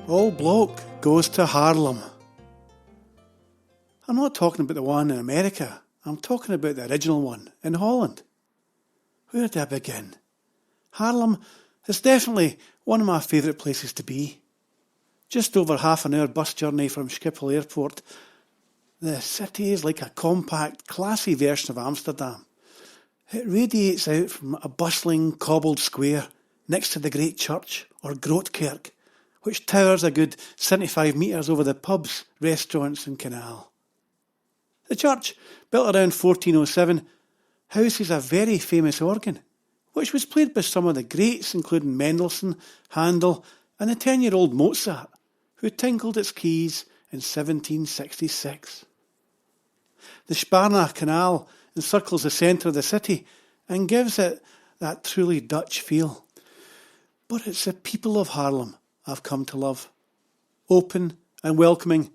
Old Bloke Goes to Haarlem. I'm not talking about the one in America. I'm talking about the original one in Holland. Where do I begin? Haarlem is definitely one of my favourite places to be. Just over half an hour bus journey from Schiphol Airport, the city is like a compact, classy version of Amsterdam. It radiates out from a bustling, cobbled square next to the great church, or Groot Kerk, which towers a good 75 metres over the pubs, restaurants and canal. The church, built around 1407, houses a very famous organ, which was played by some of the greats including Mendelssohn, Handel and the 10-year-old Mozart, who tinkled its keys in 1766. The Spreaker Canal encircles the centre of the city and gives it that truly Dutch feel. But it's the people of Haarlem I've come to love. Open and welcoming.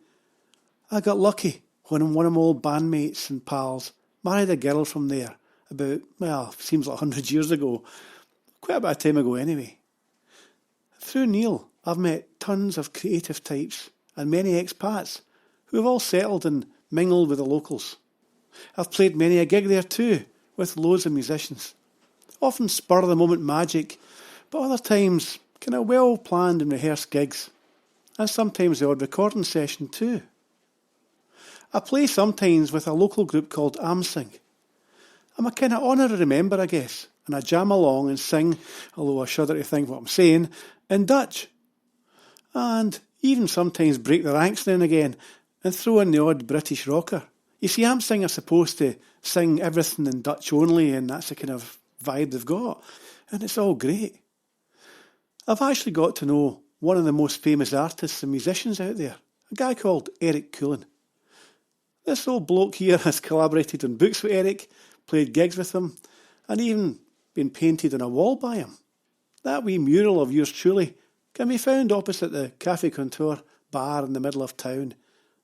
I got lucky when one of my old bandmates and pals married a girl from there about, seems like 100 years ago. Quite a bit of time ago anyway. Through Neil, I've met tons of creative types and many expats who have all settled and mingled with the locals. I've played many a gig there too, with loads of musicians. Often spur-of-the-moment magic, but other times kind of well-planned and rehearsed gigs, and sometimes the odd recording session too. I play sometimes with a local group called Amsing. I'm a kind of honorary member, I guess, and I jam along and sing, although I shudder to think what I'm saying, in Dutch. And even sometimes break the ranks now and again and throw in the odd British rocker. You see, Amsing are supposed to sing everything in Dutch only, and that's the kind of vibe they've got, and it's all great. I've actually got to know one of the most famous artists and musicians out there, a guy called Eric Koelen. This old bloke here has collaborated on books with Eric, played gigs with him, and even been painted on a wall by him. That wee mural of yours truly can be found opposite the Café Contour bar in the middle of town,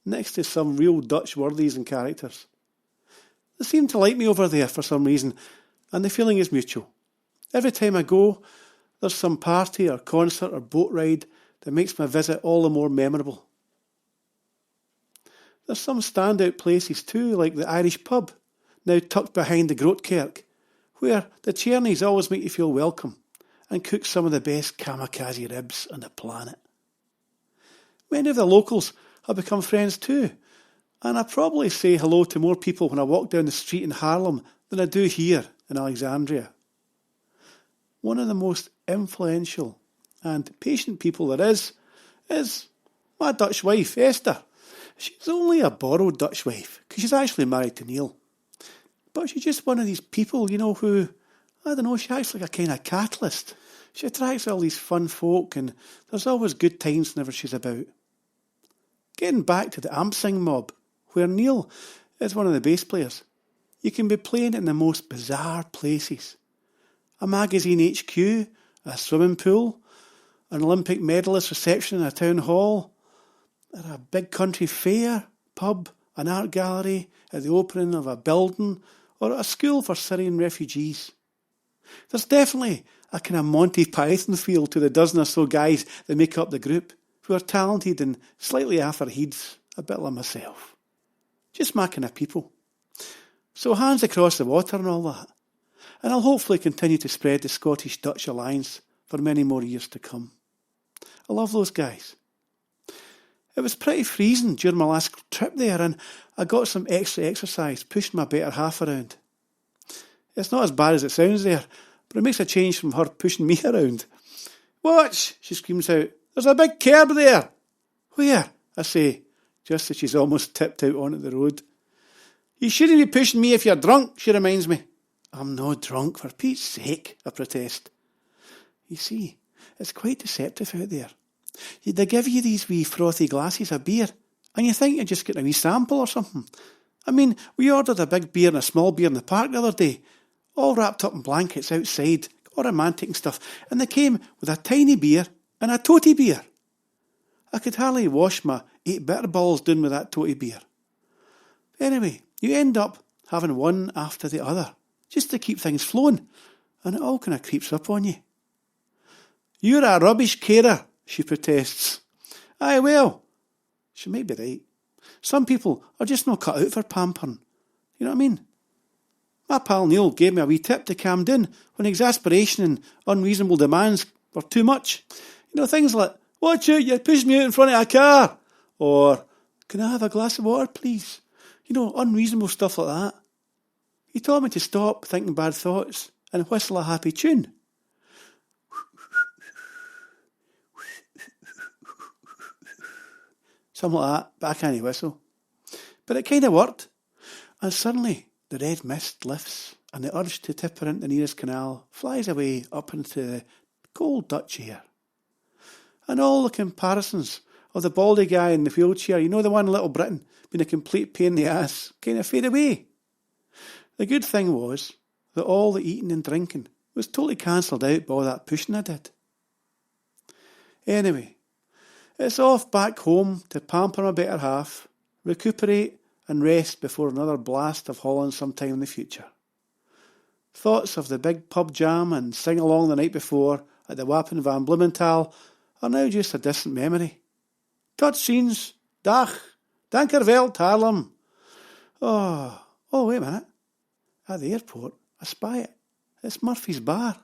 next to some real Dutch worthies and characters. They seem to like me over there for some reason, and the feeling is mutual. Every time I go, there's some party or concert or boat ride that makes my visit all the more memorable. There's some standout places too, like the Irish pub, now tucked behind the Groot Kerk, where the Chernies always make you feel welcome and cook some of the best kamikaze ribs on the planet. Many of the locals have become friends too, and I probably say hello to more people when I walk down the street in Haarlem than I do here in Alexandria. One of the most influential and patient people there is my Dutch wife, Esther. She's only a borrowed Dutch wife, because she's actually married to Neil. But she's just one of these people, who, she acts like a kind of catalyst. She attracts all these fun folk, and there's always good times whenever she's about. Getting back to the Amsing mob, where Neil is one of the bass players, you can be playing in the most bizarre places. A magazine HQ, a swimming pool, an Olympic medalist reception in a town hall, at a big country fair, pub, an art gallery, at the opening of a building, or at a school for Syrian refugees. There's definitely a kind of Monty Python feel to the dozen or so guys that make up the group, who are talented and slightly after heads, a bit like myself. Just my kind of people. So hands across the water and all that. And I'll hopefully continue to spread the Scottish-Dutch alliance for many more years to come. I love those guys. It was pretty freezing during my last trip there, and I got some extra exercise pushing my better half around. It's not as bad as it sounds there, but it makes a change from her pushing me around. "Watch!" she screams out. "There's a big curb there!" "Where?" I say, just as she's almost tipped out onto the road. "You shouldn't be pushing me if you're drunk," she reminds me. "I'm not drunk, for Pete's sake," I protest. You see, it's quite deceptive out there. They give you these wee frothy glasses of beer, and you think you're just getting a wee sample or something. I mean, we ordered a big beer and a small beer in the park the other day, all wrapped up in blankets outside, all romantic and stuff, and they came with a tiny beer and a toty beer. I could hardly wash my 8 bitter balls down with that toty beer. Anyway, you end up having one after the other, just to keep things flowing, and it all kind of creeps up on you. "You're a rubbish carer," she protests. Aye, well, she may be right. Some people are just not cut out for pampering. You know what I mean? My pal Neil gave me a wee tip to calm down when exasperation and unreasonable demands were too much. You know, things like, watch out, you're pushing me out in front of a car. Or, can I have a glass of water, please? You know, unreasonable stuff like that. He told me to stop thinking bad thoughts and whistle a happy tune. Something like that, but I can't whistle. But it kind of worked. And suddenly, the red mist lifts and the urge to tip her into the nearest canal flies away up into the cold Dutch air. And all the comparisons of the baldy guy in the wheelchair, you know, the one in Little Britain, being a complete pain in the ass, kind of fade away. The good thing was that all the eating and drinking was totally cancelled out by all that pushing I did. Anyway, it's off back home to pamper my better half, recuperate and rest before another blast of Holland sometime in the future. Thoughts of the big pub jam and sing-along the night before at the Wapen van Blumenthal are now just a distant memory. Tot ziens, dag, dankerveld, Haarlem. Oh, wait a minute. At the airport, I spy it. It's Murphy's Bar.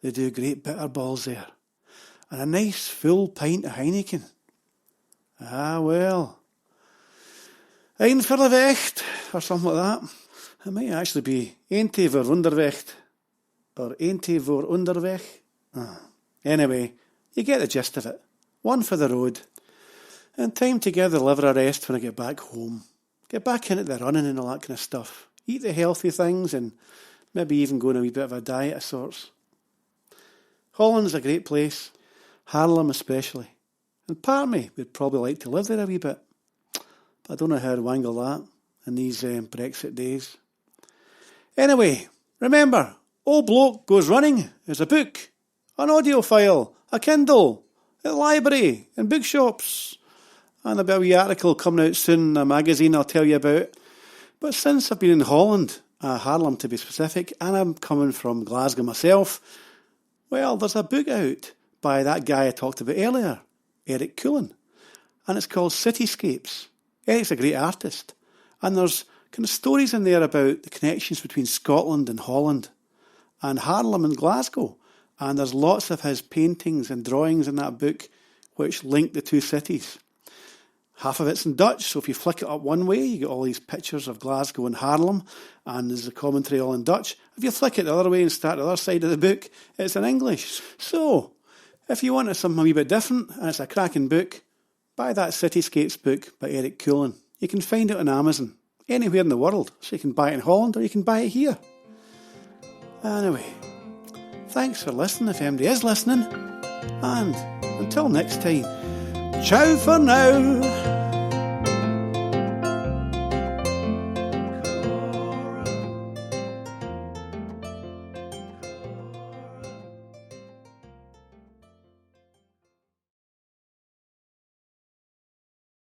They do great bitter balls there. And a nice full pint of Heineken. Ah, well. Ein voor de Vecht, or something like that. It might actually be Eentje voor Onderweg, or Eentje voor Onderweg. Anyway, you get the gist of it. One for the road. And time to give the liver a rest when I get back home. Get back into the running and all that kind of stuff. Eat the healthy things and maybe even go on a wee bit of a diet of sorts. Holland's a great place. Haarlem especially. And part of me would probably like to live there a wee bit. But I don't know how to wangle that in these Brexit days. Anyway, remember, Old Bloke Goes Running is a book, an audio file, a Kindle, at the library, in bookshops. And there'll be a wee article coming out soon in a magazine I'll tell you about. But since I've been in Holland, Haarlem to be specific, and I'm coming from Glasgow myself, well, there's a book out by that guy I talked about earlier, Eric Cullen. And it's called Cityscapes. Eric's a great artist. And there's kind of stories in there about the connections between Scotland and Holland and Haarlem and Glasgow. And there's lots of his paintings and drawings in that book which link the two cities. Half of it's in Dutch, so if you flick it up one way, you get all these pictures of Glasgow and Haarlem, and there's a commentary all in Dutch. If you flick it the other way and start the other side of the book, it's in English. So, if you wanted something a wee bit different, and it's a cracking book, buy that Cityscapes book by Eric Cullen. You can find it on Amazon, anywhere in the world, so you can buy it in Holland or you can buy it here. Anyway, thanks for listening if anybody is listening, and until next time, ciao for now.